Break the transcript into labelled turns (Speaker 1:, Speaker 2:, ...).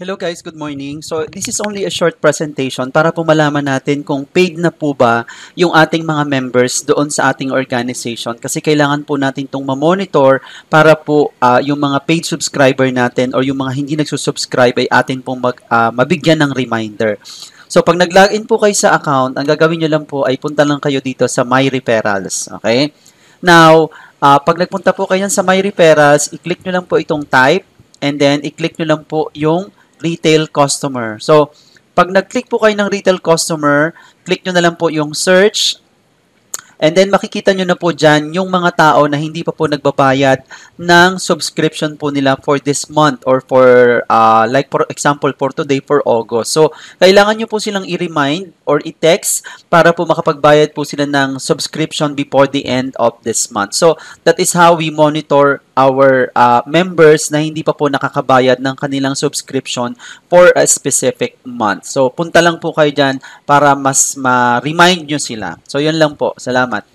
Speaker 1: Hello guys, good morning. So this is only a short presentation para po malaman natin kung paid na po ba yung ating mga members doon sa ating organization kasi kailangan po natin itong ma-monitor para po yung mga paid subscriber natin or yung mga hindi nagsusubscribe ay atin pong mabigyan ng reminder. So pag nag-login po kayo sa account, ang gagawin nyo lang po ay punta lang kayo dito sa My Referrals. Okay? Now, pag nagpunta po kayo sa My Referrals, i-click nyo lang po itong type and then i-click nyo lang po yung retail customer. So, pag nag-click po kayo ng retail customer, click nyo na lang po yung search. And then, makikita nyo na po dyan yung mga tao na hindi pa po nagbabayad ng subscription po nila for this month or for, like for example, for today, for August. So, kailangan nyo po silang i-remind or i-text para po makapagbayad po sila ng subscription before the end of this month. So, that is how we monitor our members na hindi pa po nakakabayad ng kanilang subscription for a specific month. So, punta lang po kayo dyan para mas ma-remind nyo sila. So, yun lang po. Salamat.